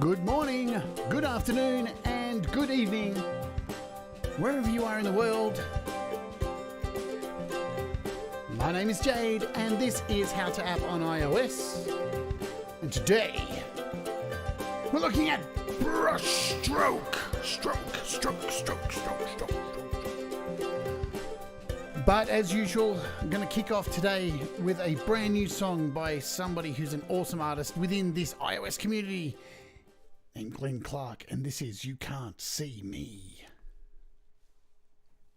Good morning, good afternoon, and good evening, wherever you are in the world. My name is Jade, and this is How to App on iOS. And today, we're looking at Brushstroke. Stroke. But as usual, I'm going to kick off today with a brand new song by somebody who's an awesome artist within this iOS community named Glenn Clark, and this is You Can't See Me.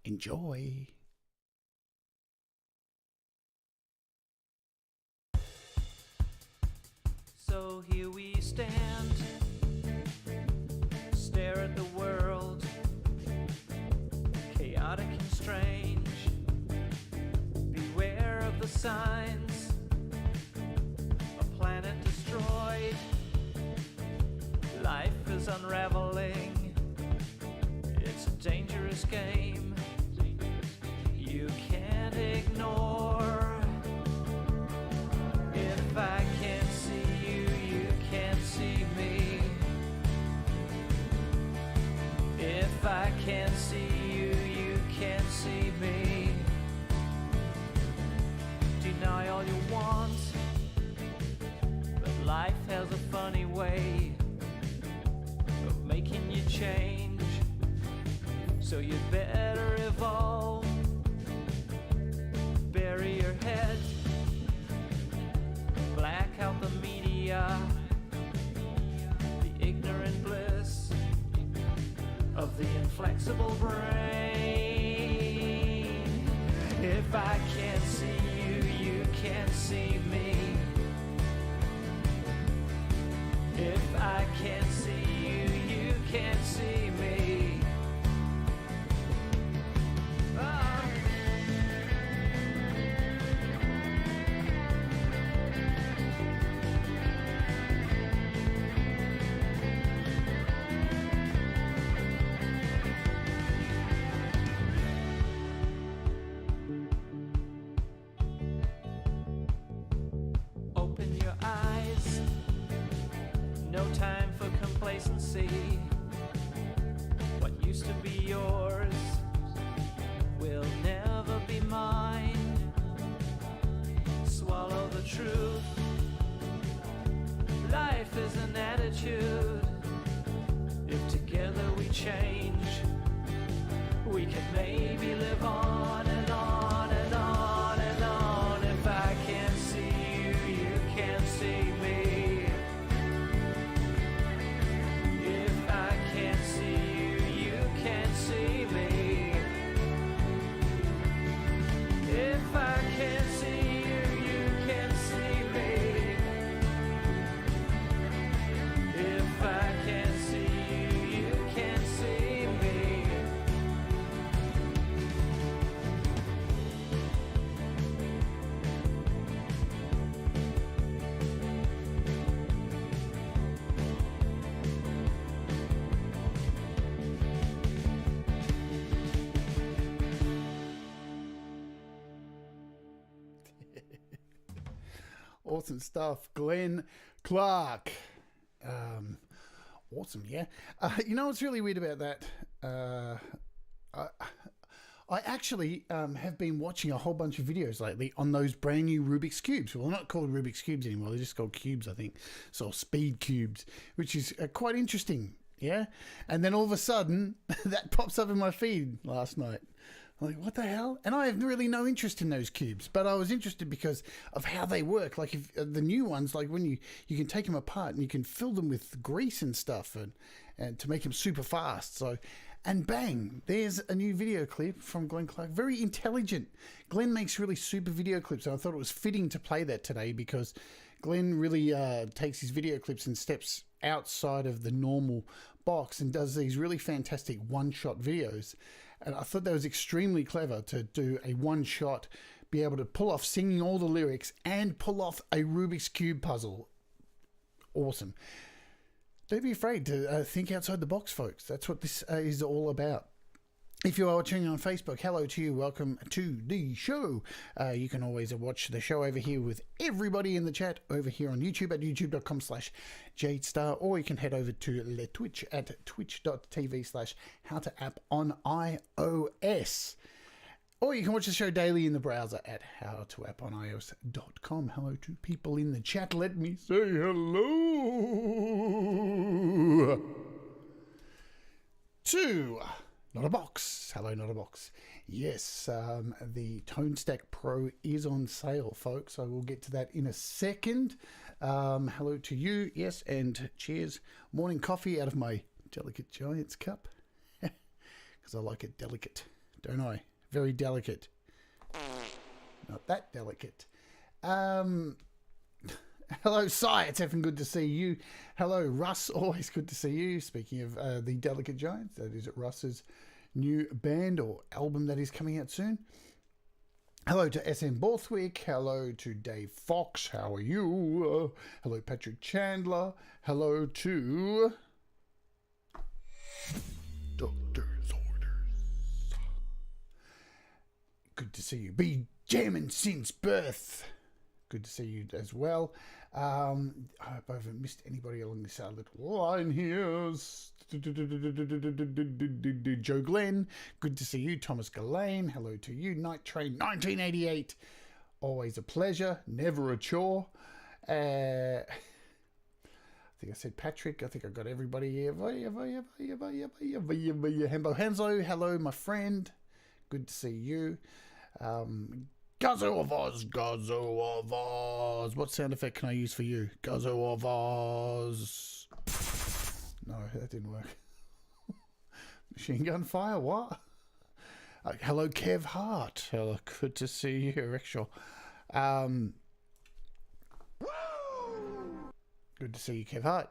Enjoy. So here we stand, stare at the world, chaotic and strange. Beware of the signs, a planet destroyed. Life is unraveling, it's a dangerous game you can't ignore. If I can't see you, you can't see me. If I can't see you, you can't see me. Deny all you want, but life has a funny way of making you change. So you better evolve. Bury your head, black out the media, the ignorant bliss of the inflexible brain. If I can't see you, you can't see me. If I can't see you, you can't see me. Open your eyes, no time for complacency. What used to be yours will never be mine. Swallow the truth. Life is an attitude. If together we change, we can maybe live on and on and on and on. If I can't see you, you can't see me. If I can't see you, you can't see me. If I can't see you, you can't see me. If I can't see you, you can't see me. Awesome stuff, Glenn Clark. Awesome, yeah. You know what's really weird about that? I actually have been watching a whole bunch of videos lately on those brand new Rubik's Cubes. Well, they're not called Rubik's Cubes anymore. They're just called cubes, I think. So speed cubes, which is quite interesting, yeah? And then all of a sudden, that pops up in my feed last night. I'm like, what the hell? And I have really no interest in those cubes, but I was interested because of how they work. Like if the new ones, like when you can take them apart and you can fill them with grease and stuff and to make them super fast. So, and bang, there's a new video clip from Glenn Clark. Very intelligent. Glenn makes really super video clips. And I thought it was fitting to play that today because Glenn really takes his video clips and steps outside of the normal box and does these really fantastic one-shot videos. And I thought that was extremely clever to do a one-shot, be able to pull off singing all the lyrics and pull off a Rubik's Cube puzzle. Awesome. Don't be afraid to think outside the box, folks. That's what this is all about. If you are watching on Facebook, hello to you. Welcome to the show. You can always watch the show over here with everybody in the chat over here on YouTube at youtube.com/JadeStarr, or you can head over to Le Twitch at twitch.tv/howtoapp on iOS. Or you can watch the show daily in the browser at howtoaponios.com. Hello to people in the chat. Let me say hello to Not a Box. Hello, Not a Box. Yes, the ToneStack Pro is on sale, folks. I will get to that in a second. Hello to you. Yes, and cheers. Morning coffee out of my delicate Giants cup. Because I like it delicate, don't I? Very delicate. Not that delicate. Hello, Cy. It's effing good to see you. Hello, Russ. Always good to see you. Speaking of the Delicate Giants, that is Russ's new band or album that is coming out soon. Hello to SM Borthwick. Hello to Dave Fox. How are you? Hello, Patrick Chandler. Hello to Doctor's Orders. Good to see you. Be jamming since birth. Good to see you as well. I hope I haven't missed anybody along this little line here. Joe Glenn, good to see you. Thomas Gillane, hello to you. Night Train 1988, always a pleasure, never a chore. I think I said Patrick. I think I got everybody here. Hembo Hanzo, hello my friend. Good to see you. Guzzo of Oz, Guzzo of Oz. What sound effect can I use for you? Guzzo of Oz. No, that didn't work. Machine gun fire, what? Hello, Kev Hart. Hello, good to see you, Rexhaw. Good to see you, Kev Hart.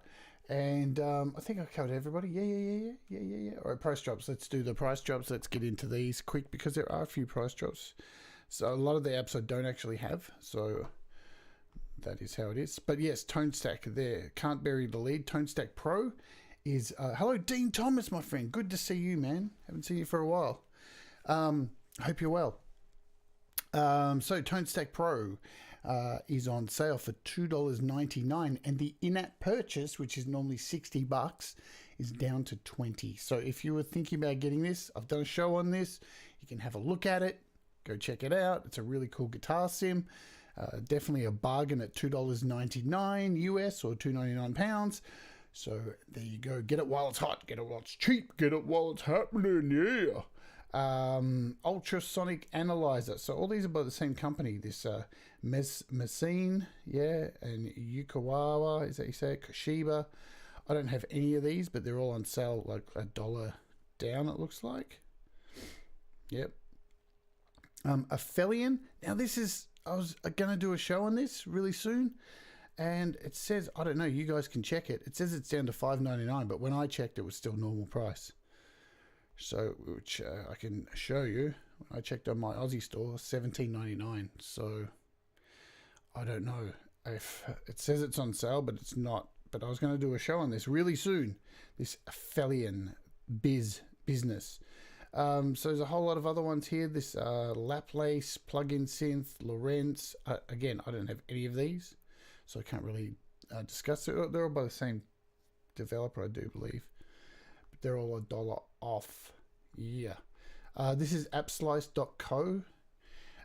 And I think I covered everybody. Yeah. All right, price drops. Let's do the price drops. Let's get into these quick because there are a few price drops. So a lot of the apps I don't actually have, so that is how it is. But yes, ToneStack there. Can't bury the lead. ToneStack Pro is... hello, Dean Thomas, my friend. Good to see you, man. Haven't seen you for a while. Hope you're well. So ToneStack Pro is on sale for $2.99, and the in-app purchase, which is normally $60, is down to $20. So if you were thinking about getting this, I've done a show on this. You can have a look at it. Go check it out. It's a really cool guitar sim. Definitely a bargain at $2.99 US or £2.99. So there you go. Get it while it's hot. Get it while it's cheap. Get it while it's happening. Yeah. Ultrasonic Analyzer. So all these are by the same company. This Messine, yeah, and Yukawawa, is that you say it? Toshiba. I don't have any of these, but they're all on sale like $1 down, it looks like. Yep. Aphelion. Now this is, I was going to do a show on this really soon, and it says, I don't know, you guys can check it. It says it's down to $5.99, but when I checked, it was still normal price. So, which I can show you. When I checked on my Aussie store, $17.99. So, I don't know if it says it's on sale, but it's not. But I was going to do a show on this really soon. This Aphelion business. So there's a whole lot of other ones here. This Laplace, plug-in synth, Lorentz. Again, I don't have any of these, so I can't really discuss it. They're all by the same developer, I do believe. But they're all $1 off. Yeah. This is appslice.co.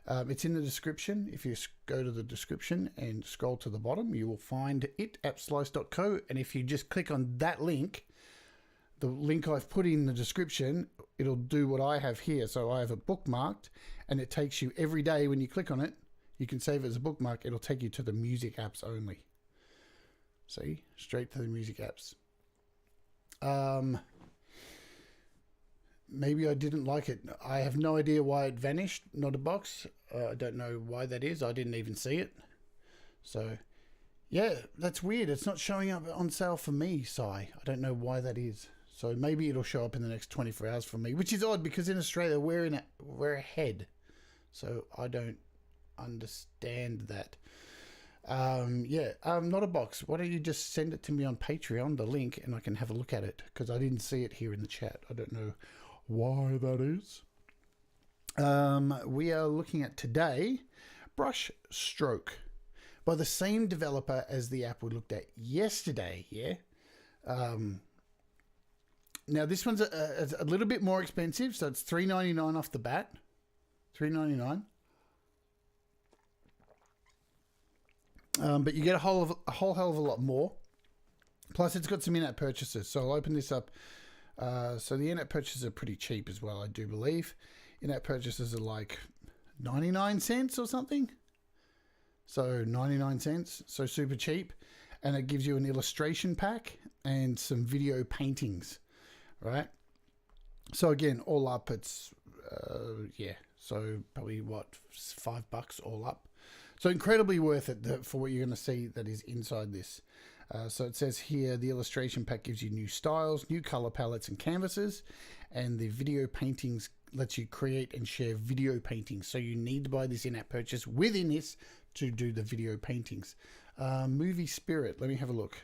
It's in the description. If you go to the description and scroll to the bottom, you will find it, appslice.co. And if you just click on that link, the link I've put in the description, it'll do what I have here. So I have it bookmarked, and it takes you every day when you click on it, you can save it as a bookmark. It'll take you to the music apps only. See? Straight to the music apps. Maybe I didn't like it. I have no idea why it vanished. Not a box. I don't know why that is. I didn't even see it. So, yeah, that's weird. It's not showing up on sale for me, Sai. I don't know why that is. So maybe it'll show up in the next 24 hours for me, which is odd because in Australia we're ahead. So I don't understand that. Not a box. Why don't you just send it to me on Patreon, the link, and I can have a look at it because I didn't see it here in the chat. I don't know why that is. We are looking at today Brushstroke by the same developer as the app we looked at yesterday. Yeah. Now this one's a little bit more expensive, so it's $3.99 off the bat. $3.99. But you get a whole hell of a lot more. Plus, it's got some in-app purchases. So I'll open this up. So the in-app purchases are pretty cheap as well, I do believe. In-app purchases are like 99 cents or something. So 99 cents. So super cheap. And it gives you an illustration pack and some video paintings. Right? So again, all up, it's, yeah. So probably what, $5 all up. So incredibly worth it for what you're going to see that is inside this. So it says here, the illustration pack gives you new styles, new color palettes and canvases, and the video paintings lets you create and share video paintings. So you need to buy this in-app purchase within this to do the video paintings. Movie Spirit, let me have a look.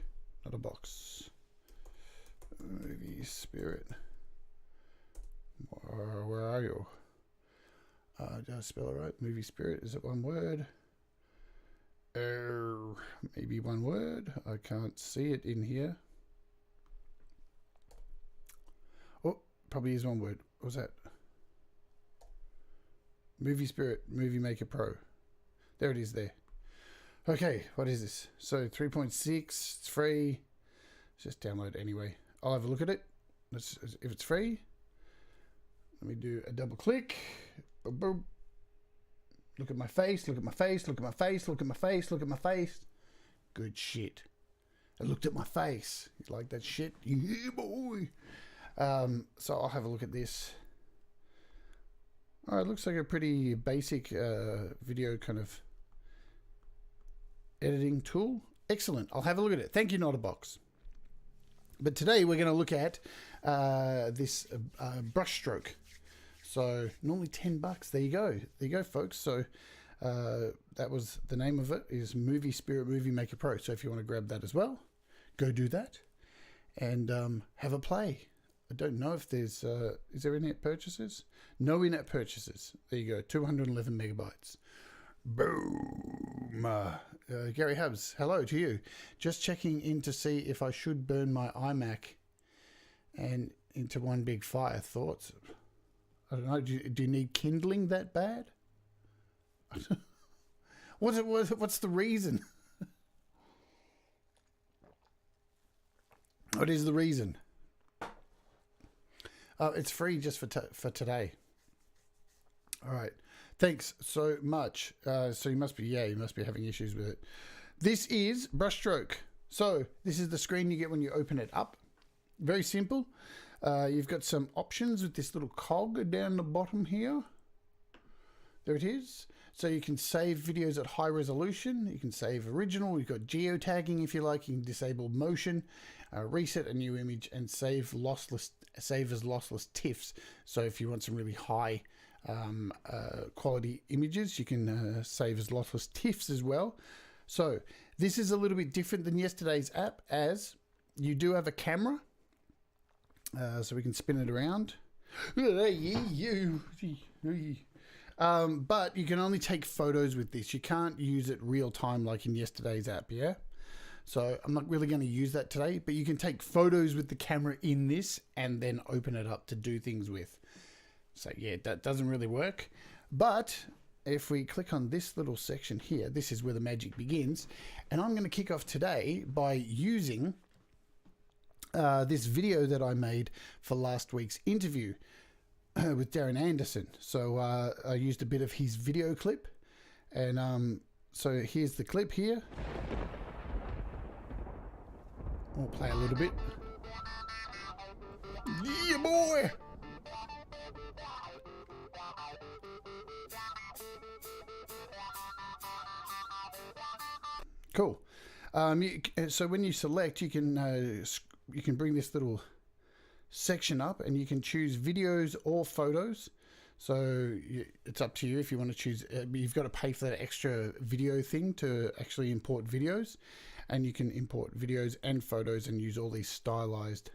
Not a box. Movie Spirit. Where are you? Did I spell it right? Movie Spirit, is it one word? Maybe one word. I can't see it in here. Oh, probably is one word. What was that? Movie Spirit, Movie Maker Pro. There it is there. Okay, what is this? So 3.6, it's free. Let's just download it anyway. I'll have a look at it. If it's free, let me do a double click. Boom, boom. Look at my face, look at my face, look at my face, look at my face, look at my face. Good shit. I looked at my face. You like that shit? Yeah, boy. So I'll have a look at this. All right, looks like a pretty basic video kind of editing tool. Excellent. I'll have a look at it. Thank you, Not a Box. But today we're going to look at this Brushstroke. So normally $10. There you go. There you go, folks. So that was the name of it, is Movie Spirit Movie Maker Pro. So if you want to grab that as well, go do that and have a play. I don't know if there's, is there in-app purchases? No in-app purchases. There you go. 211 megabytes. Boom. Gary Hubs, hello to you. Just checking in to see if I should burn my iMac and into one big fire. Thoughts? I don't know. Do you need kindling that bad? What's the reason? What is the reason? It's free just for today. All right. Thanks so much. So you must be having issues with it. This is Brushstroke. So this is the screen you get when you open it up. Very simple. You've got some options with this little cog down the bottom here. There it is. So you can save videos at high resolution. You can save original. You've got geotagging if you like. You can disable motion, reset a new image, and save as lossless TIFFs. So if you want some really high quality images, you can save as lossless TIFFs as well. So this is a little bit different than yesterday's app, as you do have a camera. So we can spin it around. But you can only take photos with this. You can't use it real time like in yesterday's app, yeah? So I'm not really going to use that today, but you can take photos with the camera in this and then open it up to do things with. So yeah, that doesn't really work. But if we click on this little section here, this is where the magic begins. And I'm going to kick off today by using this video that I made for last week's interview with Darren Anderson. So I used a bit of his video clip, and so here's the clip here. We'll play a little bit. Yeah, boy! Cool. So when you select, you can bring this little section up and you can choose videos or photos. So it's up to you if you want to choose. You've got to pay for that extra video thing to actually import videos, and you can import videos and photos and use all these stylized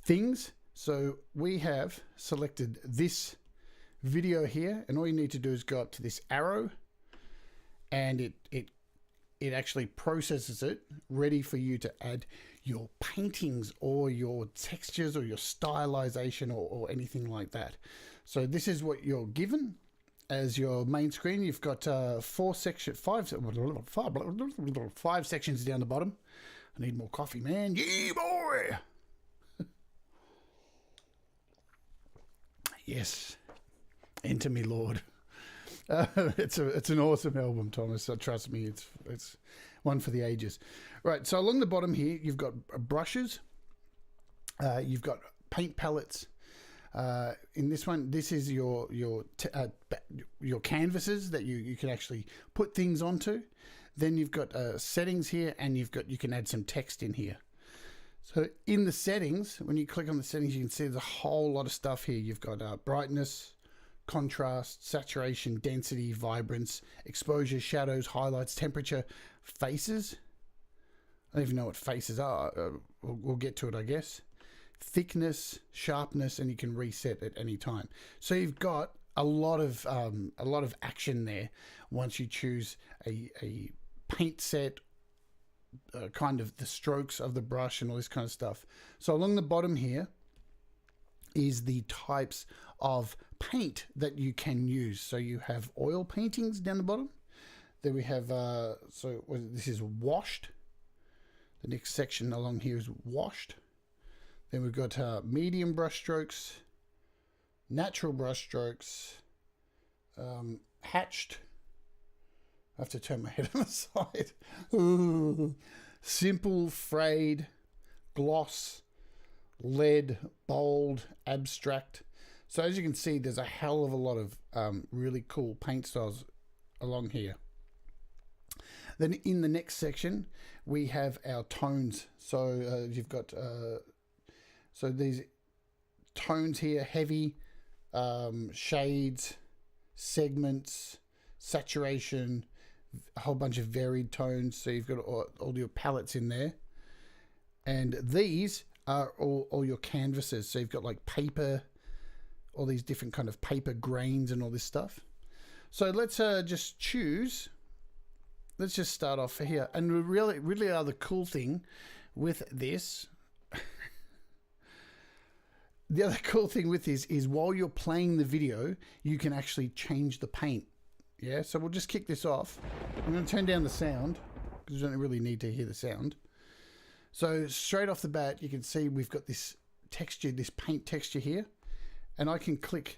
things So we have selected this video here, and all you need to do is go up to this arrow, and it actually processes it, ready for you to add your paintings or your textures or your stylization or anything like that. So this is what you're given as your main screen. You've got five sections down the bottom. I need more coffee, man. Yeah, boy. Yes. Enter me, Lord. It's an awesome album, Thomas. So trust me, it's one for the ages. Right. So along the bottom here, you've got brushes. You've got paint palettes. In this one, this is your canvases that you can actually put things onto. Then you've got settings here, and you can add some text in here. So in the settings, when you click on the settings, you can see there's a whole lot of stuff here. You've got brightness, contrast, saturation, density, vibrance, exposure, shadows, highlights, temperature, faces. I don't even know what faces are. We'll get to it, I guess. Thickness, sharpness, and you can reset at any time. So you've got a lot of action there once you choose a paint set, kind of the strokes of the brush and all this kind of stuff. So along the bottom here is the types of paint that you can use. So you have oil paintings down the bottom. Then we have this is washed. The next section along here is washed. Then we've got medium brush strokes, natural brush strokes, hatched. I have to turn my head on the side. Ooh. Simple, frayed, gloss, lead, bold, abstract. So as you can see, there's a hell of a lot of really cool paint styles along here. Then in the next section, we have our tones. So you've got so these tones here: heavy, shades, segments, saturation, a whole bunch of varied tones. So you've got all your palettes in there, and these are all your canvases. So you've got like paper, all these different kind of paper grains and all this stuff. So let's just choose. Let's just start off here. And really are the cool thing with this. The other cool thing with this is while you're playing the video, you can actually change the paint. Yeah, so we'll just kick this off. I'm going to turn down the sound because you don't really need to hear the sound. So straight off the bat, you can see we've got this texture, this paint texture here. And I can click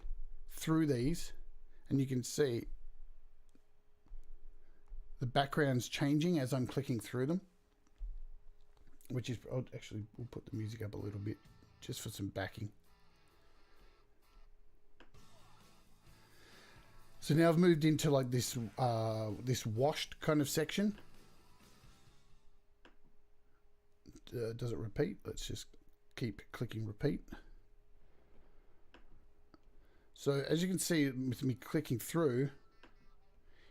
through these and you can see the background's changing as I'm clicking through them. Which is, actually, we'll put the music up a little bit just for some backing. So now I've moved into like this this washed kind of section. Does it repeat? Let's just keep clicking repeat. So as you can see with me clicking through,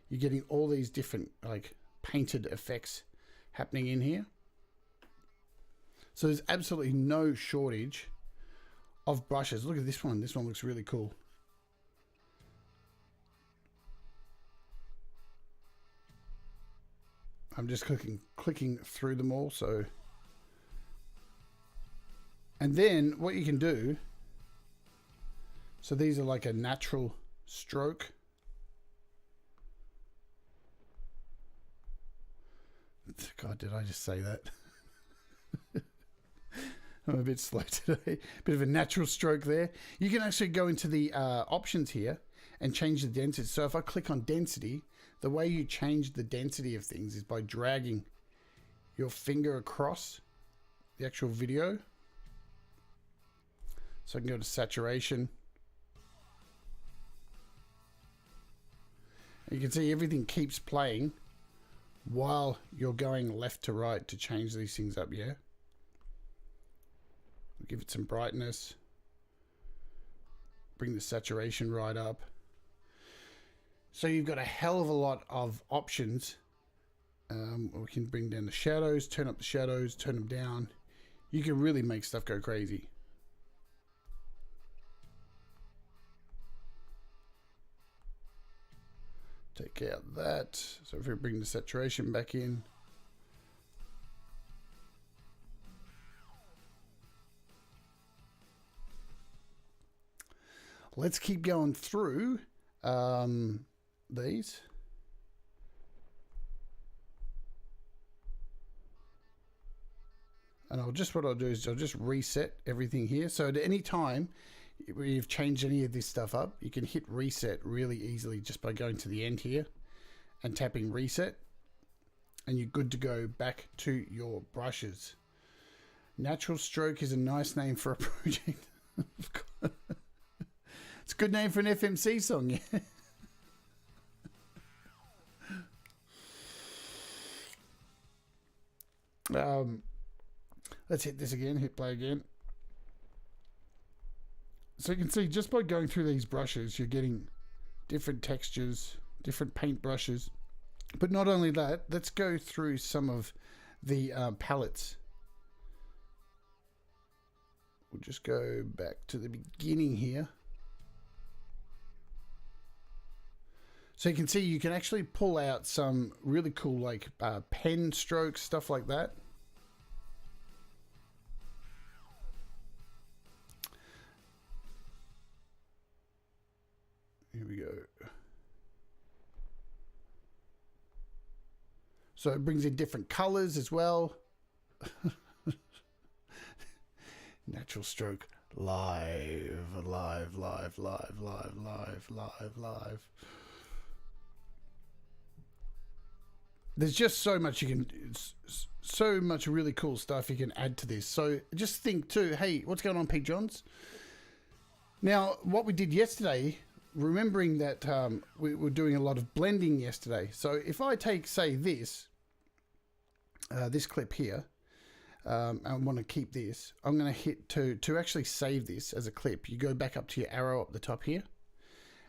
you're getting all these different like painted effects happening in here. So there's absolutely no shortage of brushes. Look at this one. This one looks really cool. I'm just clicking through them all. So, and then what you can do. So these are like a natural stroke. God, did I just say that? I'm a bit slow today. Bit of a natural stroke there. You can actually go into the options here and change the density. So if I click on density, the way you change the density of things is by dragging your finger across the actual video. So I can go to saturation. And you can see everything keeps playing while you're going left to right to change these things up, yeah? Give it some brightness. Bring the saturation right up. So you've got a hell of a lot of options. We can bring down the shadows, turn up the shadows, turn them down. You can really make stuff go crazy. Take out that. So if we bring the saturation back in. Let's keep going through these. And what I'll do is I'll just reset everything here. So at any time you've changed any of this stuff up, you can hit reset really easily just by going to the end here and tapping reset, and you're good to go back to your brushes. Natural Stroke is a nice name for a project. It's a good name for an FMC song, yeah. Let's hit this again, hit play again. So you can see just by going through these brushes, you're getting different textures, different paint brushes. But not only that, let's go through some of the palettes. We'll just go back to the beginning here. So you can see you can actually pull out some really cool like pen strokes, stuff like that. Here we go. So it brings in different colors as well. Natural Stroke live. There's just so much so much really cool stuff you can add to this. So just think too, hey, what's going on, Pete Johns? Now, what we did yesterday, remembering that we were doing a lot of blending yesterday. So if I take, say, this clip here, I want to keep this, I'm going to hit to actually save this as a clip. You go back up to your arrow up the top here,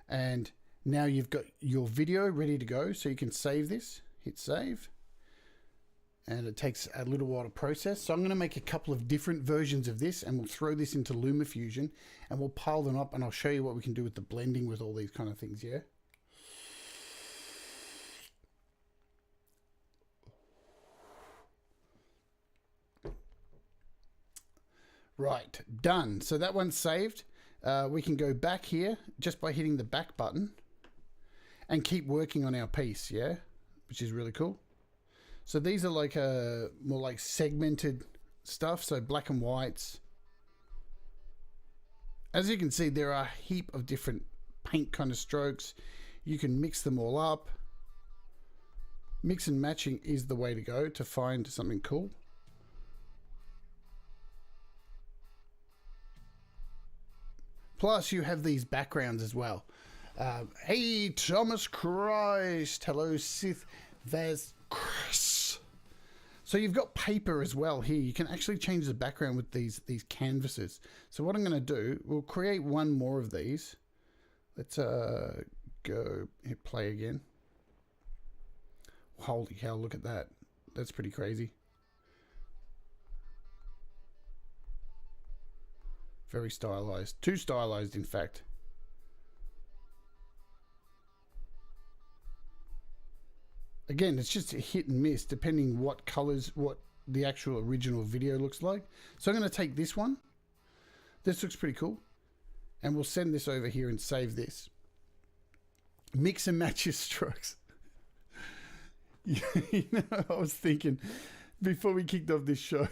and now you've got your video ready to go. So you can save this, hit save, and it takes a little while to process. So I'm going to make a couple of different versions of this, and we'll throw this into LumaFusion, and we'll pile them up, and I'll show you what we can do with the blending with all these kind of things, yeah? Right, done. So that one's saved. We can go back here just by hitting the back button and keep working on our piece, yeah? Which is really cool. So these are like more like segmented stuff, so black and whites. As you can see, there are a heap of different paint kind of strokes. You can mix them all up. Mix and matching is the way to go to find something cool. Plus, you have these backgrounds as well. Hey, Thomas Christ. Hello, Sith. There's Chris. So you've got paper as well here. You can actually change the background with these canvases. So what I'm going to do, we'll create one more of these. Let's go hit play again. Holy hell, look at that. That's pretty crazy. Very stylized. Too stylized, in fact. Again, it's just a hit and miss depending what colors, what the actual original video looks like. So I'm going to take this one. This looks pretty cool. And we'll send this over here and save this. Mix and match your strokes. You know, I was thinking before we kicked off this show,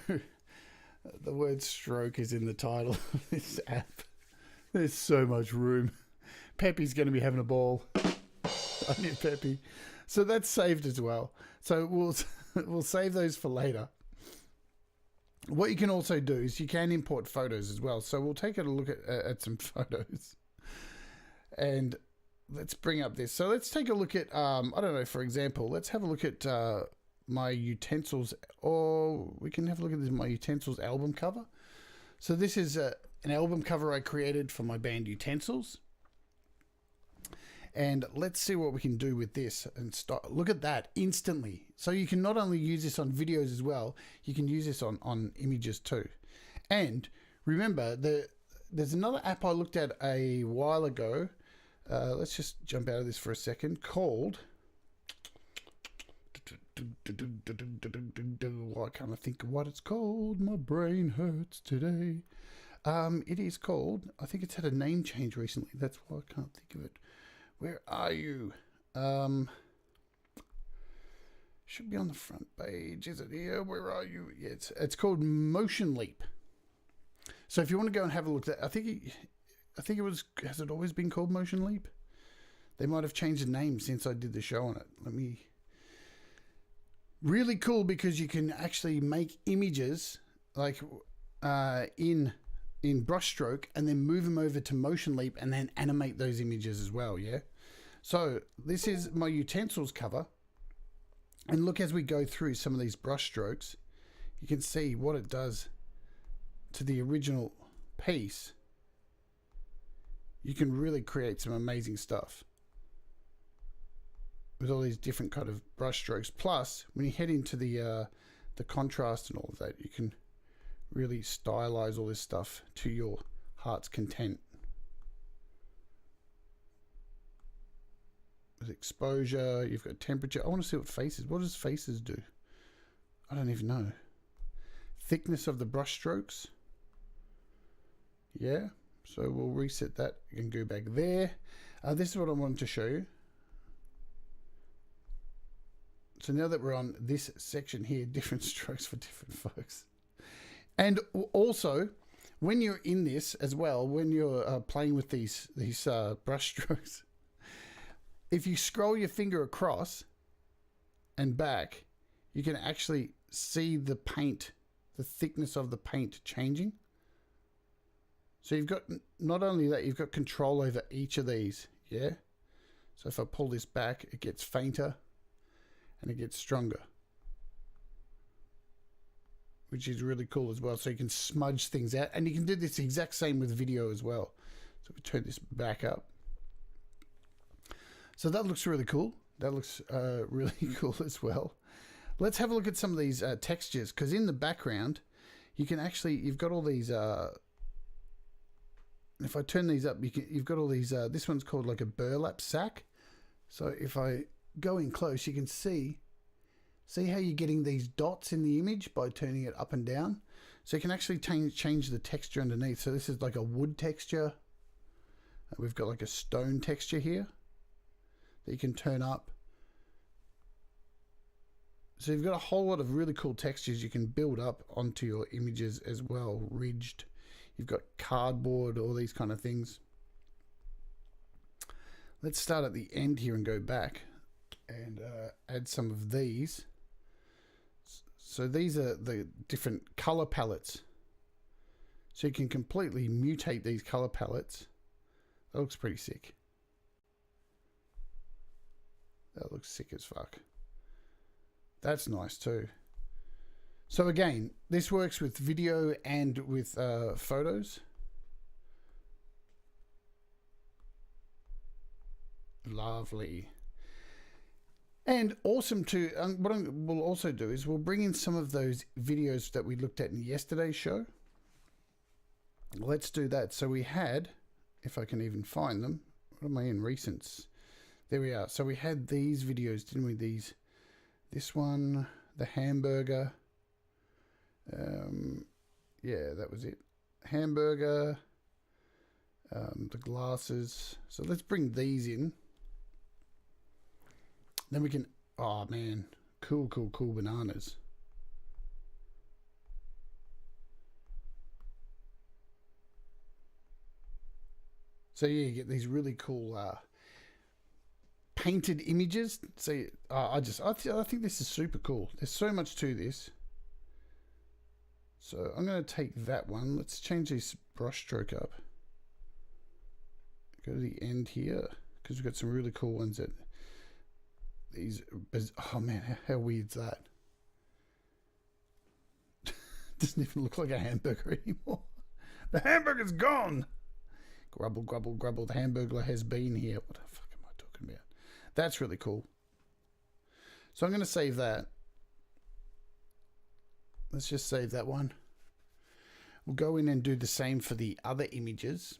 the word stroke is in the title of this app. There's so much room. Peppy's going to be having a ball. I need Peppy. So that's saved as well. So we'll save those for later. What you can also do is you can import photos as well. So we'll take a look at some photos. And let's bring up this. So let's take a look at, I don't know, for example, let's have a look at my utensils, or we can have a look at my utensils album cover. So this is an album cover I created for my band Utensils. And let's see what we can do with this and start. Look at that instantly. So you can not only use this on videos as well, you can use this on images too. And remember, there's another app I looked at a while ago. let's just jump out of this for a second, called, I can't think of what it's called. My brain hurts today. It is called, I think it's had a name change recently. That's why I can't think of it. Where are you? Should be on the front page. Is it here? Where are you? Yeah, it's called Motion Leap. So if you want to go and have a look at that, I think it was, has it always been called Motion Leap? They might have changed the name since I did the show on it. Really cool because you can actually make images like in Brushstroke and then move them over to Motion Leap and then animate those images as well, yeah? So this is my utensils cover. And look, as we go through some of these brush strokes, you can see what it does to the original piece. You can really create some amazing stuff with all these different kind of brush strokes. Plus, when you head into the contrast and all of that, you can really stylize all this stuff to your heart's content. With exposure, you've got temperature. I want to see what faces. What does faces do? I don't even know. Thickness of the brush strokes. Yeah. So we'll reset that and go back there. This is what I wanted to show you. So now that we're on this section here, different strokes for different folks. And also, when you're in this as well, when you're playing with these brush strokes, if you scroll your finger across and back, you can actually see the paint, the thickness of the paint changing. So you've got, not only that, you've got control over each of these, yeah? So if I pull this back, it gets fainter and it gets stronger, which is really cool as well. So you can smudge things out, and you can do this exact same with video as well. So we turn this back up. So that looks really cool. That looks really cool as well. Let's have a look at some of these textures, because in the background, you can actually, you've got all these, if I turn these up, you've got all these, this one's called like a burlap sack. So if I go in close, you can see how you're getting these dots in the image by turning it up and down. So you can actually change the texture underneath. So this is like a wood texture. We've got like a stone texture here that you can turn up. So you've got a whole lot of really cool textures you can build up onto your images as well. Ridged. You've got cardboard, all these kind of things. Let's start at the end here and go back and add some of these. So these are the different color palettes. So you can completely mutate these color palettes. That looks pretty sick. That looks sick as fuck. That's nice too. So again, this works with video and with photos. Lovely. And awesome too. What we'll also do is we'll bring in some of those videos that we looked at in yesterday's show. Let's do that. So we had, if I can even find them, what am I in? Recents. There we are. So we had these videos, didn't we? This one, the hamburger. Yeah, that was it. Hamburger. The glasses. So let's bring these in. Then we can, oh man, cool bananas. So yeah, you get these really cool painted images. So I think this is super cool. There's so much to this. So I'm going to take that one. Let's change this brush stroke up. Go to the end here because we've got some really cool ones that these. Oh man, how weird's that? Doesn't even look like a hamburger anymore. The hamburger's gone. Grubble, grubble, grubble. The hamburger has been here. What the fuck am I talking about? That's really cool. So I'm going to save that. Let's just save that one. We'll go in and do the same for the other images.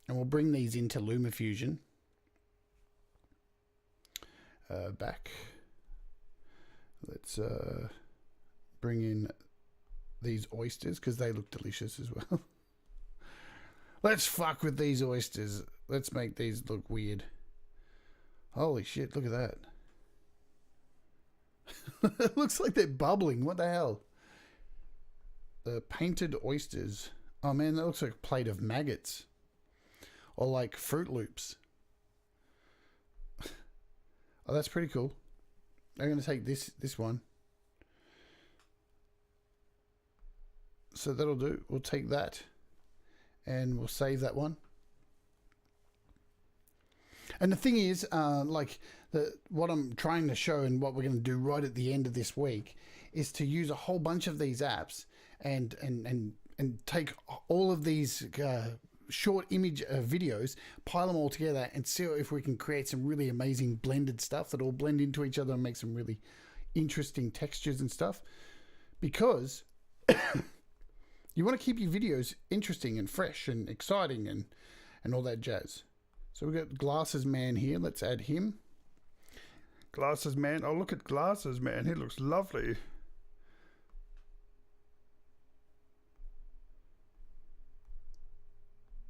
And we'll bring these into LumaFusion. back. Let's bring in these oysters because they look delicious as well. Let's fuck with these oysters. Let's make these look weird. Holy shit, look at that. It looks like they're bubbling. What the hell? The painted oysters. Oh man, that looks like a plate of maggots. Or like Fruit Loops. Oh, that's pretty cool. I'm going to take this one. So that'll do. We'll take that. And we'll save that one. And the thing is, what I'm trying to show and what we're going to do right at the end of this week is to use a whole bunch of these apps and take all of these short image videos, pile them all together and see if we can create some really amazing blended stuff that all blend into each other and make some really interesting textures and stuff. Because you want to keep your videos interesting and fresh and exciting and all that jazz. So we've got Glasses Man here. Let's add him. Glasses Man. Oh, look at Glasses Man. He looks lovely.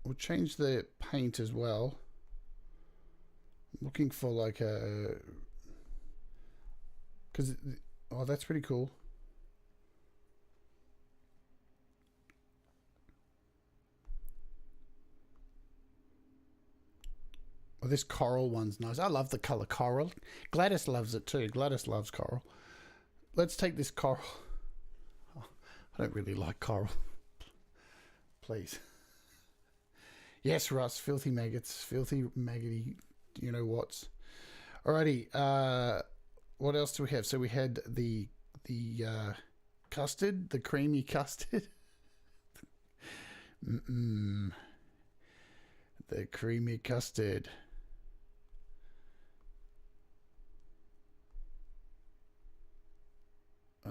We'll change the paint as well. I'm looking for like a... Oh, that's pretty cool. Oh, this coral one's nice. I love the color coral. Gladys loves it too. Gladys loves coral. Let's take this coral. Oh, I don't really like coral. Please. Yes, Russ. Filthy maggots. Filthy maggoty, you know what's. Alrighty. What else do we have? So we had the custard, the creamy custard. The creamy custard.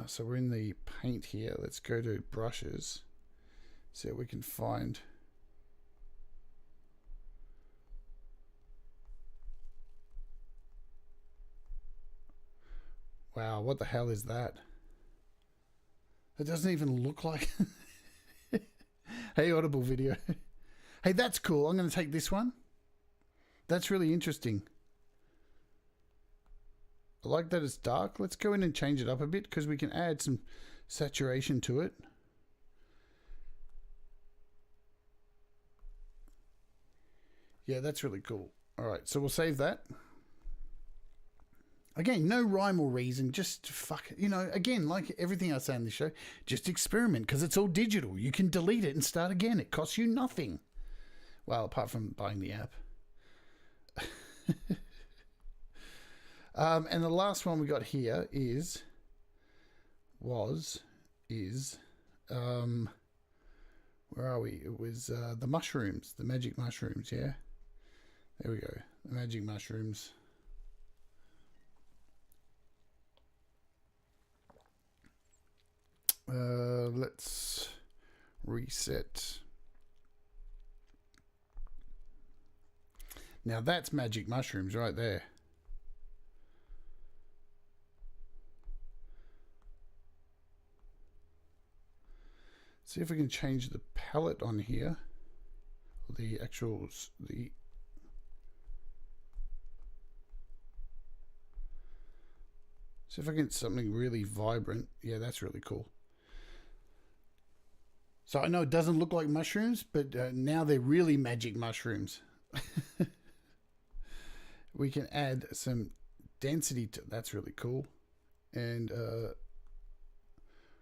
So we're in the paint here. Let's go to brushes. See what we can find. Wow, what the hell is that? It doesn't even look like... Hey, Audible video. Hey, that's cool. I'm going to take this one. That's really interesting. I like that it's dark. Let's go in and change it up a bit because we can add some saturation to it. Yeah, that's really cool. All right, so we'll save that. Again, no rhyme or reason, just fuck it. You know, again, like everything I say on this show, just experiment because it's all digital. You can delete it and start again. It costs you nothing. Well, apart from buying the app. And the last one we got here is, where are we? It was the mushrooms, the magic mushrooms, yeah? There we go, the magic mushrooms. Let's reset. Now that's magic mushrooms right there. See if we can change the palette on here. The actual, see if I can get something really vibrant. Yeah, that's really cool. So I know it doesn't look like mushrooms, but now they're really magic mushrooms. We can add some density to that's really cool. And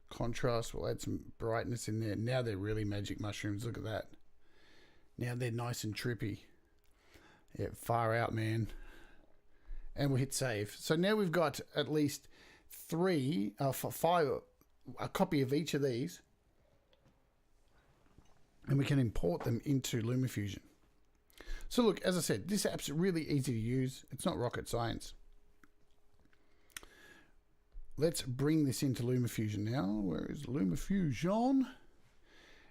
contrast, we'll add some brightness in there. Now they're really magic mushrooms. Look at that. Now they're nice and trippy. Yeah, far out, man. And we'll hit save. So now we've got at least 5, a copy of each of these. And we can import them into LumaFusion. So look, as I said, this app's really easy to use. It's not rocket science. Let's bring this into LumaFusion now. Where is LumaFusion?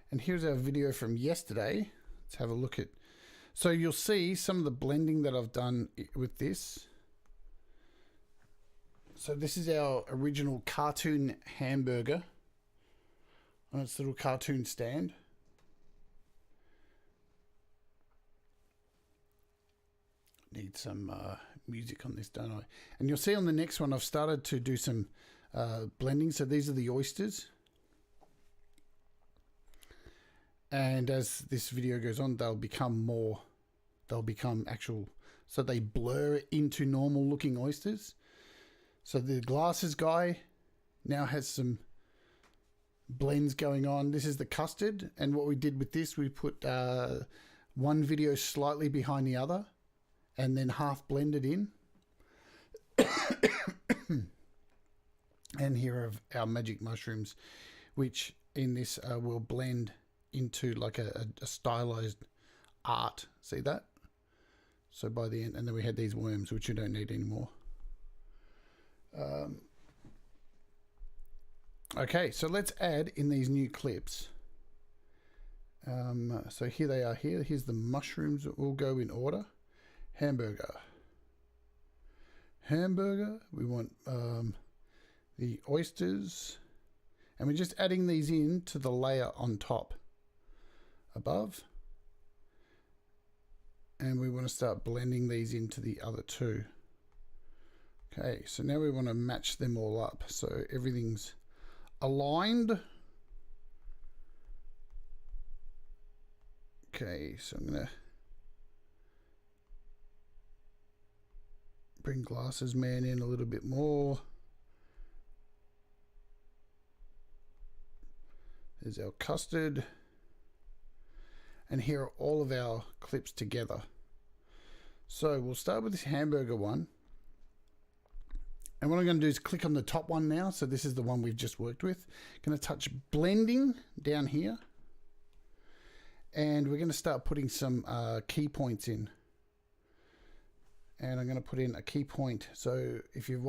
And here's our video from yesterday. Let's have a look at... So you'll see some of the blending that I've done with this. So this is our original cartoon hamburger on its little cartoon stand. Need some music on this, don't I? And you'll see on the next one I've started to do some blending. So these are the oysters. And as this video goes on, they'll become actual, so they blur into normal looking oysters. So the glasses guy now has some blends going on. This is the custard, and what we did with this, we put one video slightly behind the other and then half blended in. And here are our magic mushrooms, which in this will blend into like a stylized art. See that? So by the end, and then we had these worms, which you don't need anymore. Okay, so let's add in these new clips. So here they are here. Here's the mushrooms that will go in order. Hamburger. Hamburger. We want the oysters. And we're just adding these in to the layer on top. Above. And we want to start blending these into the other two. Okay, so now we want to match them all up so everything's aligned. Okay, so I'm going to bring Glasses Man in a little bit more. There's our custard. And here are all of our clips together. So we'll start with this hamburger one. And what I'm going to do is click on the top one now. So this is the one we've just worked with. Going to touch blending down here. And we're going to start putting some key points in. And I'm going to put in a key point. So if you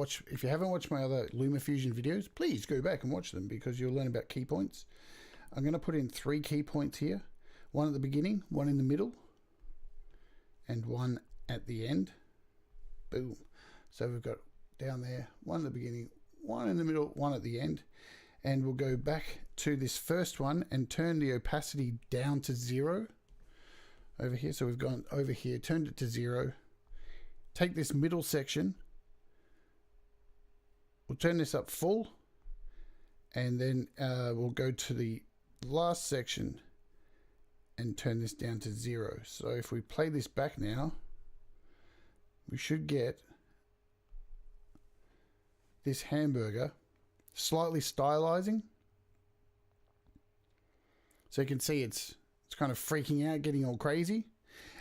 haven't watched my other LumaFusion videos, please go back and watch them because you'll learn about key points. I'm going to put in 3 key points here. One at the beginning, one in the middle, and one at the end. Boom. So we've got down there, one at the beginning, one in the middle, one at the end. And we'll go back to this first one and turn the opacity down to 0 over here. So we've gone over here, turned it to 0. Take this middle section. We'll turn this up full. And then we'll go to the last section and turn this down to 0. So if we play this back now, we should get this hamburger slightly stylizing. So you can see it's kind of freaking out, getting all crazy.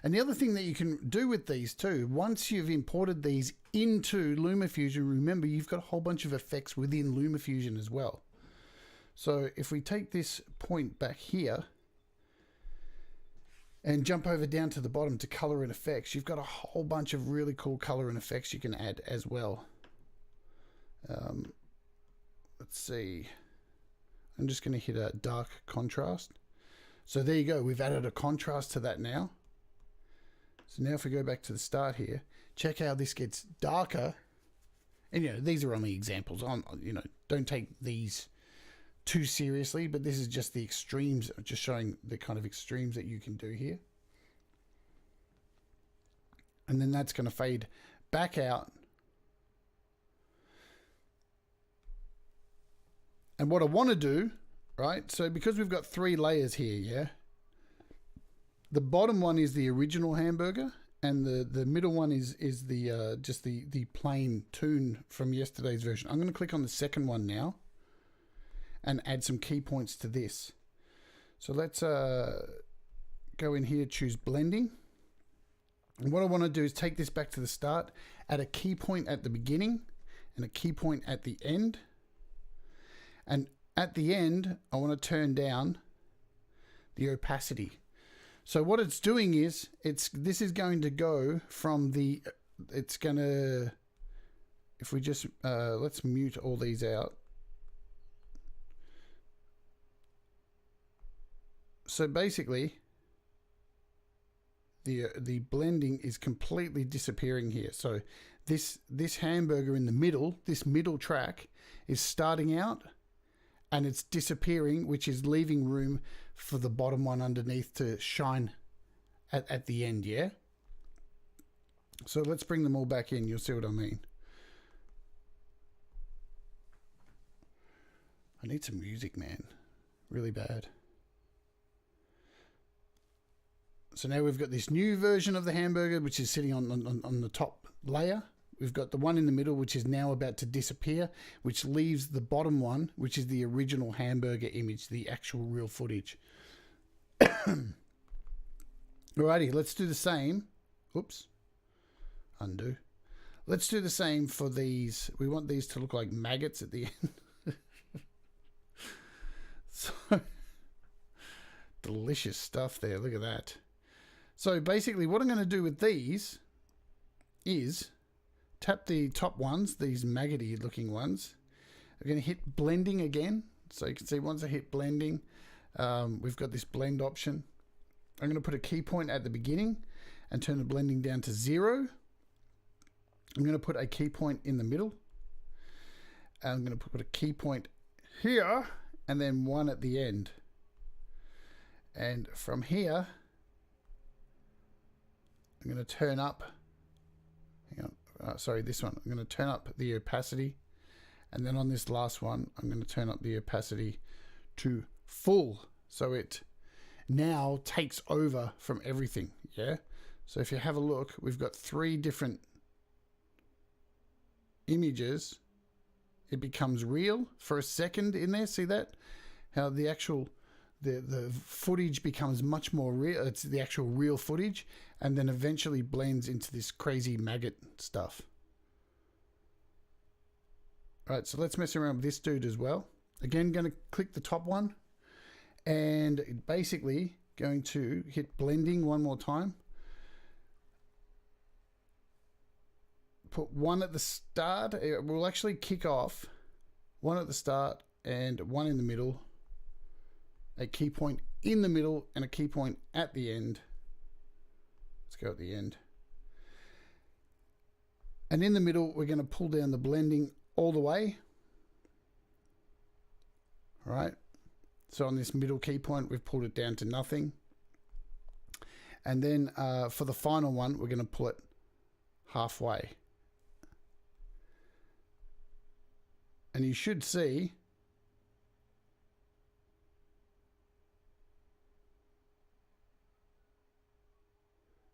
And the other thing that you can do with these too, once you've imported these into LumaFusion, remember you've got a whole bunch of effects within LumaFusion as well. So if we take this point back here and jump over down to the bottom to color and effects, you've got a whole bunch of really cool color and effects you can add as well. Let's see. I'm just going to hit a dark contrast. So there you go. We've added a contrast to that now. So now if we go back to the start here, check how this gets darker. And these are only examples. Don't take these too seriously, but this is just the extremes, just showing the kind of extremes that you can do here. And then that's going to fade back out. And what I want to do, right? So because we've got 3 layers here, yeah? The bottom one is the original hamburger, and the middle one is the just the plain tune from yesterday's version. I'm going to click on the second one now and add some key points to this. So let's go in here, choose blending. And what I want to do is take this back to the start, add a key point at the beginning and a key point at the end. And at the end, I want to turn down the opacity. So what it's doing is, this is going to go from it's going to, if we just, let's mute all these out. So basically, the blending is completely disappearing here. So this hamburger in the middle, this middle track, is starting out and it's disappearing, which is leaving room for the bottom one underneath to shine at the end, yeah? So let's bring them all back in. You'll see what I mean. I need some music, man. Really bad. So now we've got this new version of the hamburger, which is sitting on the top layer. We've got the one in the middle, which is now about to disappear, which leaves the bottom one, which is the original hamburger image, the actual real footage. Alrighty, let's do the same. Oops. Undo. Let's do the same for these. We want these to look like maggots at the end. So, delicious stuff there. Look at that. So basically what I'm going to do with these is tap the top ones, these maggoty looking ones. I'm going to hit blending again. So you can see once I hit blending, we've got this blend option. I'm going to put a key point at the beginning and turn the blending down to 0. I'm going to put a key point in the middle. I'm going to put a key point here and then one at the end. And from here, I'm going to turn up, hang on, sorry, this one. I'm going to turn up the opacity. And then on this last one, I'm going to turn up the opacity to full. So it now takes over from everything, yeah? So if you have a look, we've got 3 different images. It becomes real for a second in there. See that? How the actual the footage becomes much more real. It's the actual real footage, and then eventually blends into this crazy maggot stuff. All right, so let's mess around with this dude as well. Again, going to click the top one, and basically going to hit blending one more time. Put one at the start. It will actually kick off one at the start and one in the middle. A key point in the middle and a key point at the end. Let's go at the end. And in the middle, we're going to pull down the blending all the way. All right. So on this middle key point, we've pulled it down to nothing. And then for the final one, we're going to pull it halfway. And you should see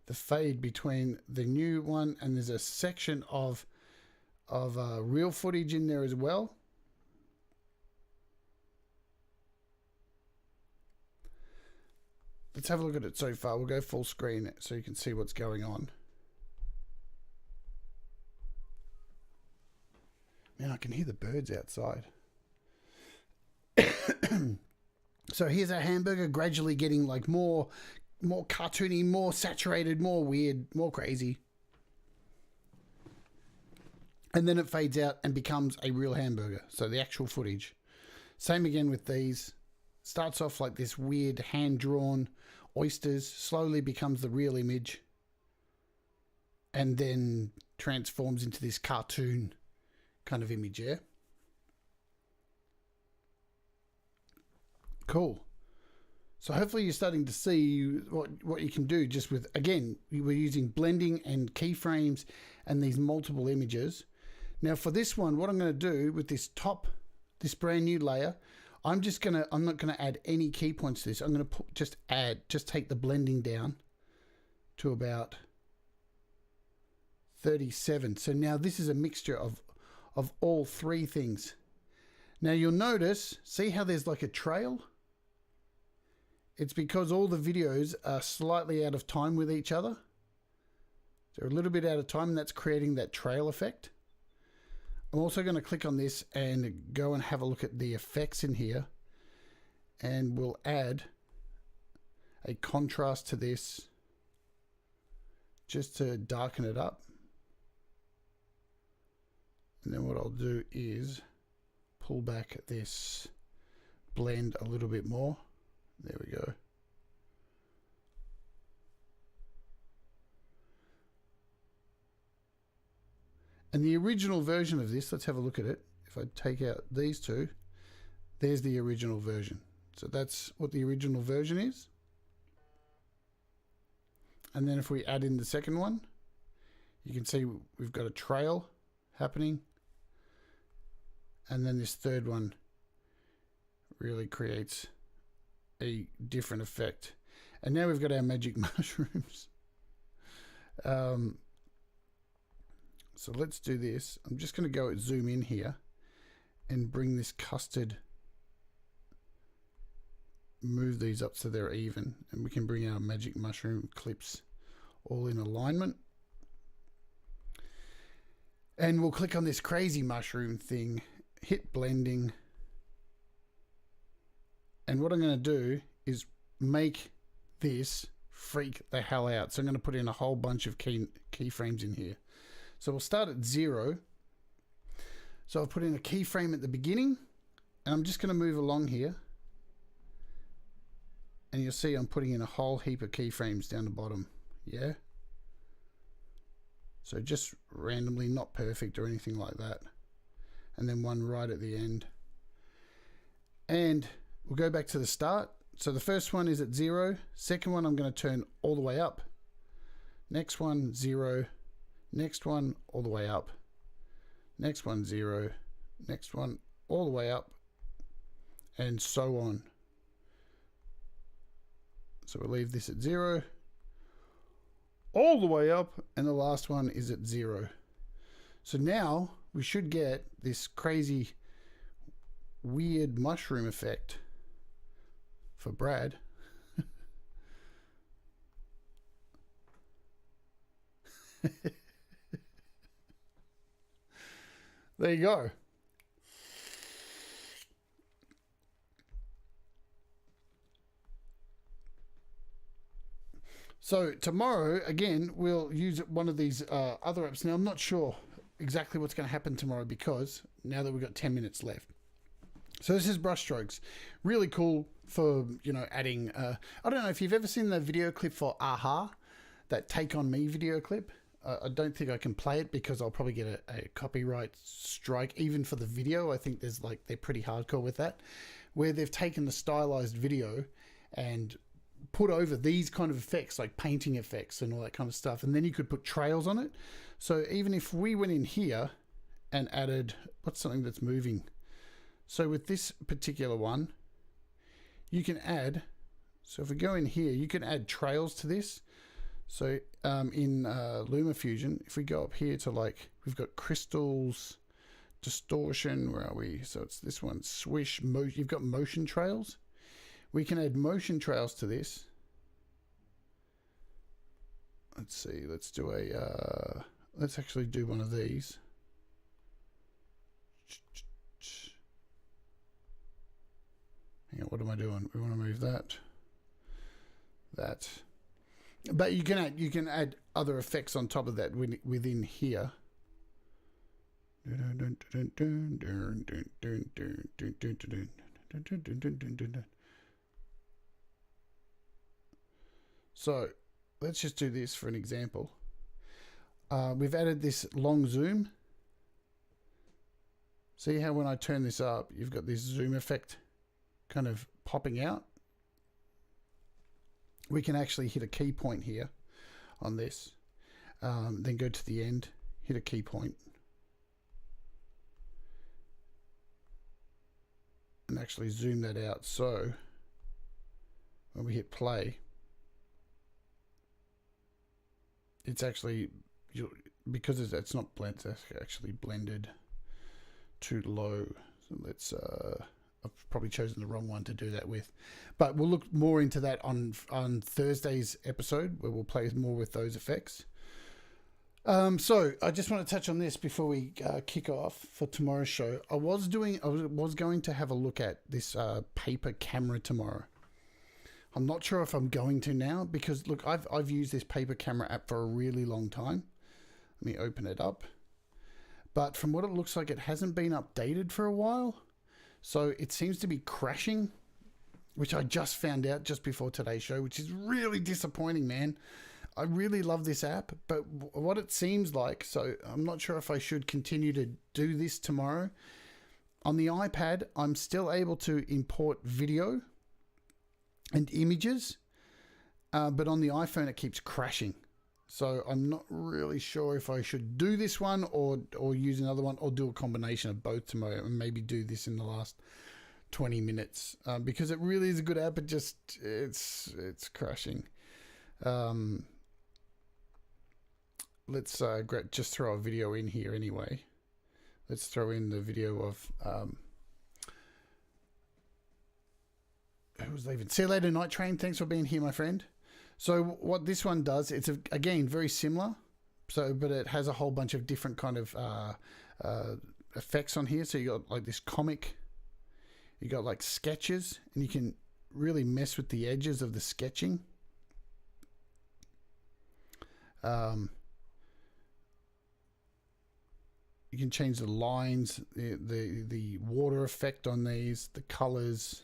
the fade between the new one, and there's a section of real footage in there as well. Let's have a look at it so far. We'll go full screen so you can see what's going on. Man, I can hear the birds outside. So here's our hamburger gradually getting like more cartoony, more saturated, more weird, more crazy. And then it fades out and becomes a real hamburger. So the actual footage. Same again with these. Starts off like this weird hand-drawn oysters, slowly becomes the real image, and then transforms into this cartoon kind of image, yeah? Cool. So hopefully you're starting to see what you can do just with, again, we're using blending and keyframes and these multiple images. Now for this one, what I'm going to do with this brand new layer, I'm not going to add any key points to this. I'm going to just take the blending down to about 37. So now this is a mixture of all 3 things. Now you'll notice, see how there's like a trail? It's because all the videos are slightly out of time with each other. They're a little bit out of time, and that's creating that trail effect. I'm also going to click on this and go and have a look at the effects in here. And we'll add a contrast to this just to darken it up. And then what I'll do is pull back this blend a little bit more. There we go. And the original version of this, let's have a look at it. If I take out these two, there's the original version. So that's what the original version is. And then if we add in the second one, you can see we've got a trail happening. And then this third one really creates a different effect. And now we've got our magic mushrooms. So let's do this. I'm just going to go zoom in here and bring this custard, move these up so they're even, and we can bring our magic mushroom clips all in alignment. And we'll click on this crazy mushroom thing, hit blending. And what I'm going to do is make this freak the hell out. So I'm going to put in a whole bunch of keyframes in here. So we'll start at 0. So I'll put in a keyframe at the beginning, and I'm just going to move along here. And you'll see I'm putting in a whole heap of keyframes down the bottom. Yeah. So just randomly, not perfect or anything like that. And then one right at the end. And we'll go back to the start. So the first one is at 0. Second one I'm going to turn all the way up. Next one 0. Next one all the way up. Next one 0. Next one all the way up. And so on. So we'll leave this at 0. All the way up. And the last one is at 0. So now we should get this crazy weird mushroom effect for Brad. There you go. So tomorrow, again, we'll use one of these other apps. Now, I'm not sure exactly what's going to happen tomorrow because now that we've got 10 minutes left. So this is Brushstrokes. Really cool for, you know, adding... I don't know if you've ever seen the video clip for Aha, that Take On Me video clip. I don't think I can play it because I'll probably get a copyright strike even for the video. I think there's like, they're pretty hardcore with that, where they've taken the stylized video and put over these kind of effects, like painting effects and all that kind of stuff. And then you could put trails on it. So even if we went in here and added, what's something that's moving? So with this particular one, you can add, so if we go in here, you can add trails to this. So in LumaFusion, if we go up here to like, we've got crystals, distortion, where are we? So it's this one, swish, you've got motion trails. We can add motion trails to this. Let's see, let's do a, let's actually do one of these. Hang on, what am I doing? We want to move that. But you can add other effects on top of that within here. So let's just do this for an example. We've added this long zoom. See how when I turn this up, you've got this zoom effect kind of popping out. We can actually hit a key point here on this, then go to the end, hit a key point, and actually zoom that out. So when we hit play, it's actually, because it's not blended, it's actually blended too low. So let's I've probably chosen the wrong one to do that with, but we'll look more into that on Thursday's episode, where we'll play more with those effects. So I just want to touch on this before we kick off for tomorrow's show. I was going to have a look at this paper camera tomorrow. I'm not sure if I'm going to now, because look, I've used this paper camera app for a really long time. Let me open it up. But from what it looks like, it hasn't been updated for a while. So it seems to be crashing, which I just found out just before today's show, which is really disappointing, man. I really love this app, but what it seems like, so I'm not sure if I should continue to do this tomorrow. On the iPad, I'm still able to import video and images, but on the iPhone, it keeps crashing. So I'm not really sure if I should do this one or use another one, or do a combination of both tomorrow, and maybe do this in the last 20 minutes, because it really is a good app. It just, it's crashing. Let's just throw a video in here anyway. Let's throw in the video of who was leaving. See you later, Night Train. Thanks for being here, my friend. So what this one does, it's again very similar. So, but it has a whole bunch of different kind of effects on here. So you got like this comic, you got like sketches, and you can really mess with the edges of the sketching. You can change the lines, the water effect on these, the colors.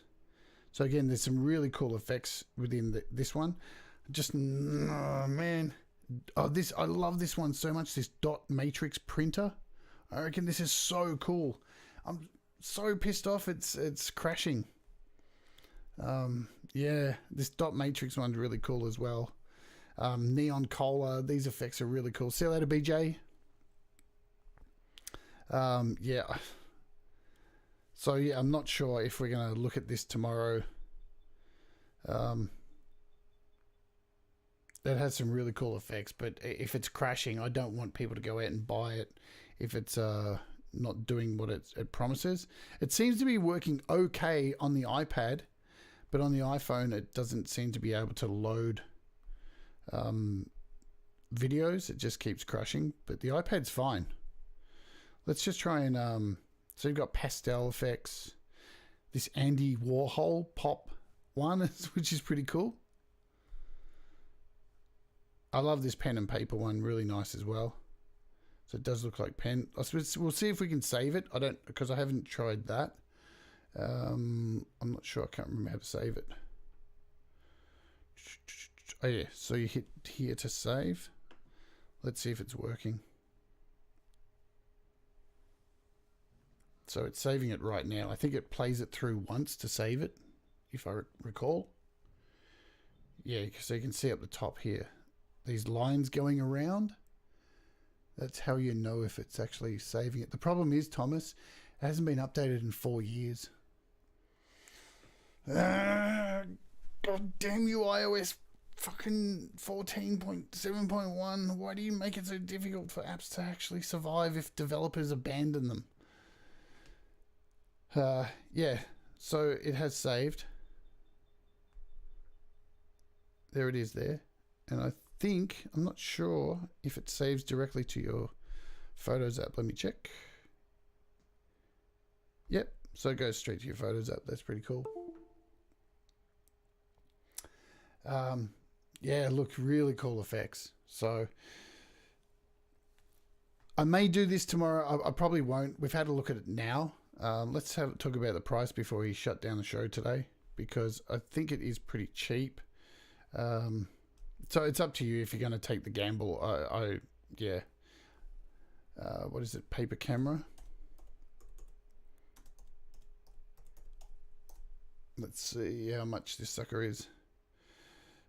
So again, there's some really cool effects within this one. Just, oh man, I love this one so much. This dot matrix printer. I reckon this is so cool. I'm so pissed off it's crashing. Yeah, this dot matrix one's really cool as well. Neon Cola, these effects are really cool. See you later, BJ. Yeah. So yeah, I'm not sure if we're going to look at this tomorrow. That has some really cool effects, but if it's crashing, I don't want people to go out and buy it if it's not doing what it promises. It seems to be working okay on the iPad, but on the iPhone it doesn't seem to be able to load videos. It just keeps crashing, but the iPad's fine. Let's just try and so you've got pastel effects, this Andy Warhol pop one, which is pretty cool. I love this pen and paper one, really nice as well. So it does look like pen. We'll see if we can save it. Because I haven't tried that. I'm not sure. I can't remember how to save it. Oh yeah, so you hit here to save. Let's see if it's working. So it's saving it right now. I think it plays it through once to save it, if I recall. Yeah, so you can see up the top here, these lines going around. That's how you know if it's actually saving it. The problem is, Thomas, it hasn't been updated in 4 years. God damn you, iOS fucking 14.7.1. Why do you make it so difficult for apps to actually survive if developers abandon them? Yeah, so it has saved. There it is there. And I think, I'm not sure if it saves directly to your Photos app. Let me check. Yep, so it goes straight to your Photos app. That's pretty cool. Yeah, look, really cool effects. So I may do this tomorrow. I probably won't. We've had a look at it now. Let's talk about the price before we shut down the show today, because I think it is pretty cheap. So it's up to you if you're going to take the gamble. Yeah. What is it? Paper camera. Let's see how much this sucker is.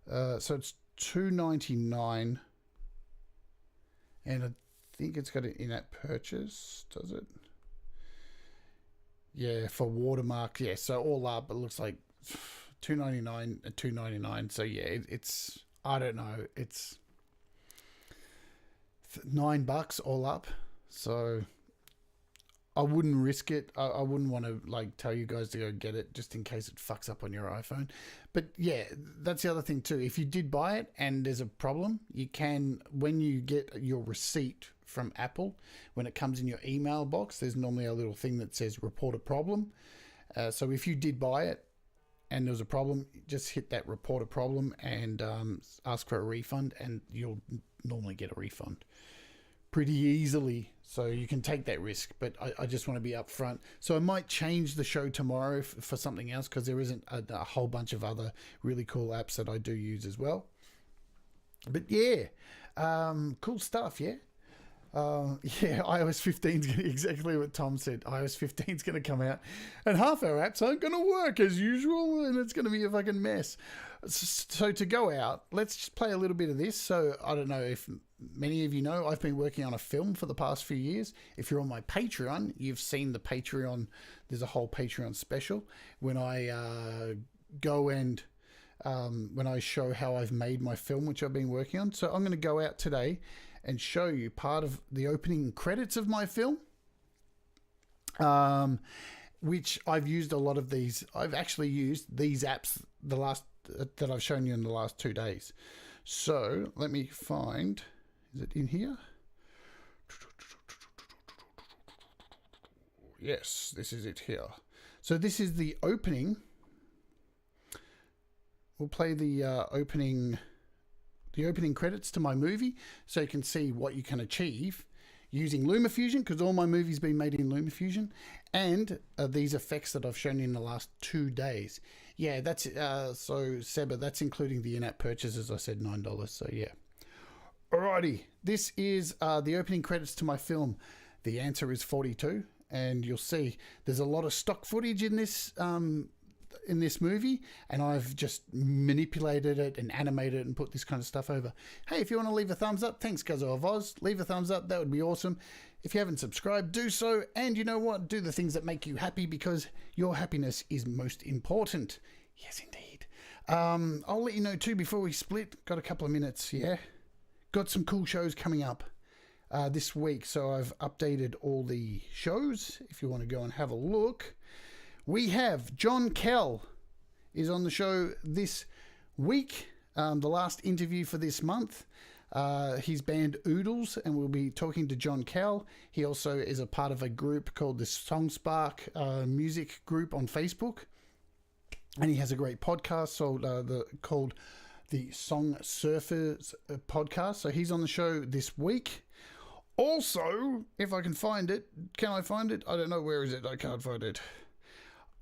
So it's $2.99, and I think it's got an in-app purchase. Does it? Yeah, for watermark. Yeah, so all up, it looks like $2.99 and $2.99. So yeah, it's I don't know. It's $9 all up. So I wouldn't risk it. I wouldn't want to like tell you guys to go get it just in case it fucks up on your iPhone. But yeah, that's the other thing too. If you did buy it and there's a problem, you can, when you get your receipt from Apple, when it comes in your email box, there's normally a little thing that says report a problem. So if you did buy it and there was a problem, just hit that report a problem and ask for a refund, and you'll normally get a refund pretty easily. So you can take that risk, but I just want to be upfront. So I might change the show tomorrow for something else, because there isn't a whole bunch of other really cool apps that I do use as well. But yeah, cool stuff, yeah. Yeah, iOS 15 is exactly what Tom said. iOS 15 is going to come out, and half our apps aren't going to work as usual, and it's going to be a fucking mess. So to go out, let's just play a little bit of this. So I don't know if many of you know, I've been working on a film for the past few years. If you're on my Patreon, you've seen the Patreon. There's a whole Patreon special when I go and when I show how I've made my film, which I've been working on. So I'm going to go out today and show you part of the opening credits of my film, which I've used a lot of these. I've actually used these apps that I've shown you in the last 2 days. So let me find, is it in here? Yes, this is it here. So this is the opening. We'll play the opening credits to my movie, so you can see what you can achieve using LumaFusion, because all my movies been made in LumaFusion, and these effects that I've shown you in the last 2 days. Yeah, that's so Seba, that's including the in-app purchases. I said $9, so yeah. Alrighty, this is the opening credits to my film. The answer is 42, and you'll see there's a lot of stock footage in this movie, and I've just manipulated it and animated it and put this kind of stuff over. Hey, if you want to leave a thumbs up, thanks Guzzo of Oz, leave a thumbs up, that would be awesome. If you haven't subscribed, do so, and you know what, do the things that make you happy, because your happiness is most important. Yes indeed. I'll let you know too before we split, got a couple of minutes, yeah, got some cool shows coming up this week, so I've updated all the shows if you want to go and have a look. We have John Kell is on the show this week, the last interview for this month. His band Oodles, and we'll be talking to John Kell. He also is a part of a group called the Song Spark music group on Facebook, and he has a great podcast called the Song Surfers podcast. So he's on the show this week. Also, if I can find it, can I find it? I don't know, where is it? I can't find it.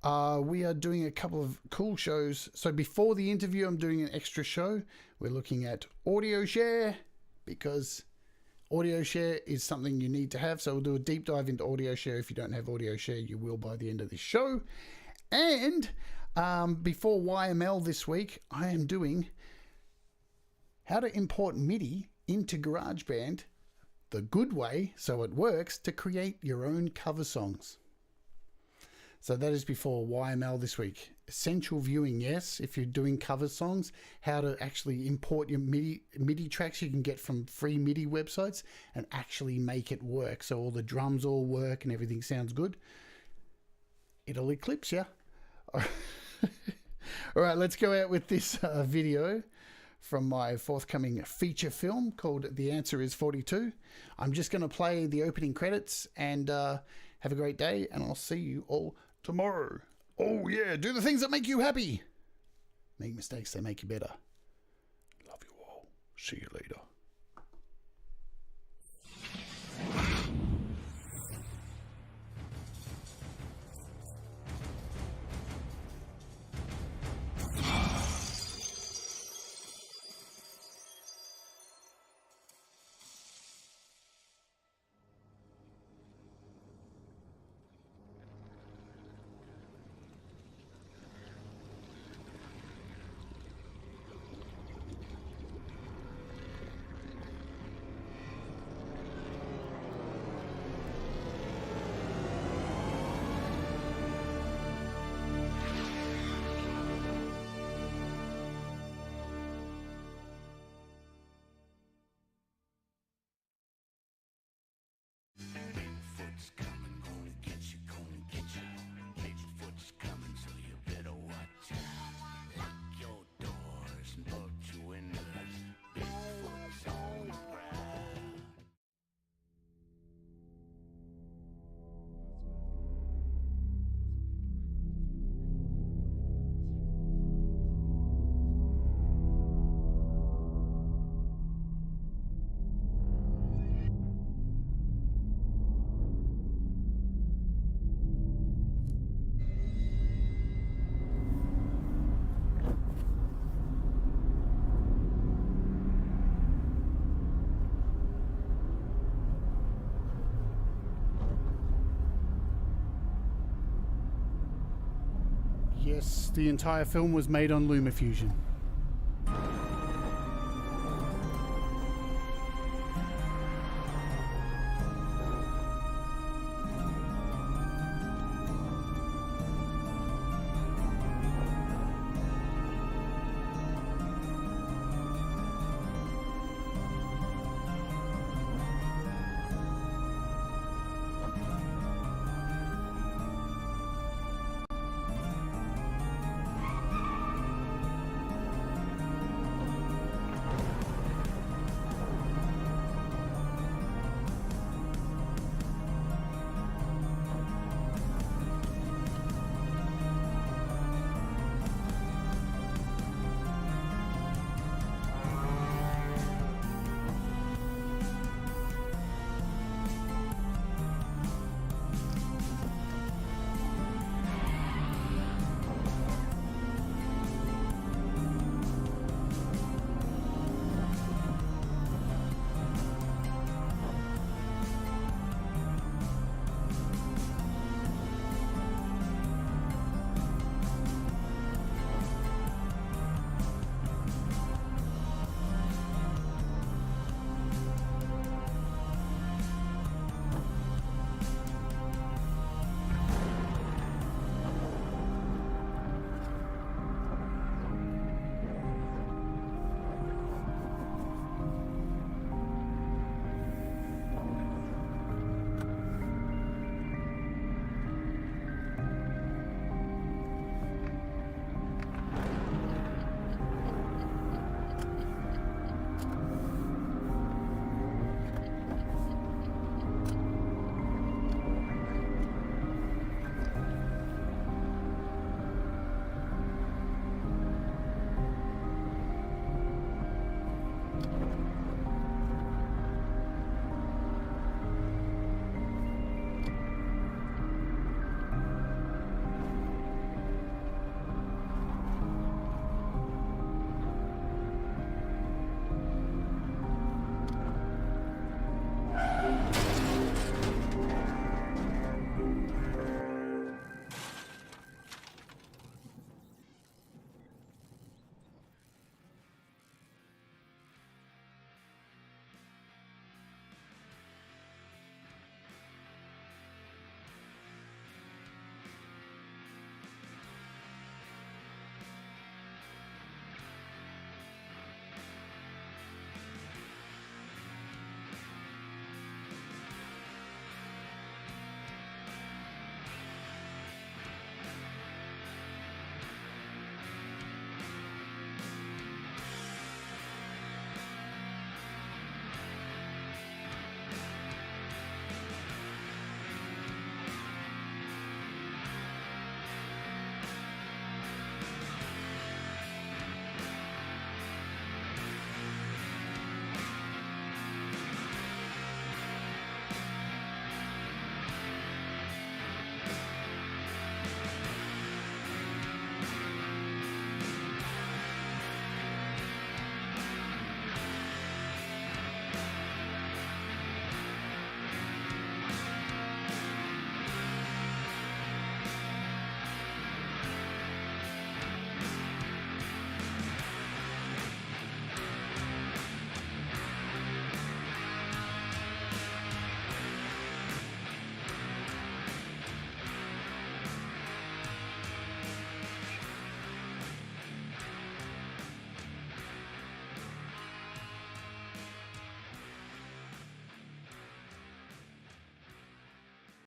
We are doing a couple of cool shows. So before the interview, I'm doing an extra show. We're looking at audio share, because audio share is something you need to have. So we'll do a deep dive into audio share. If you don't have audio share, you will by the end of this show. And before YML this week, I am doing how to import MIDI into GarageBand the good way, so it works, to create your own cover songs. So that is before YML this week. Essential viewing, yes, if you're doing cover songs, how to actually import your MIDI tracks you can get from free MIDI websites and actually make it work. So all the drums all work and everything sounds good. It'll eclipse you. All right, let's go out with this video from my forthcoming feature film called The Answer is 42. I'm just going to play the opening credits, and have a great day, and I'll see you all tomorrow. Oh yeah, do the things that make you happy. Make mistakes, they make you better. Love you all. See you later. Yes, the entire film was made on LumaFusion.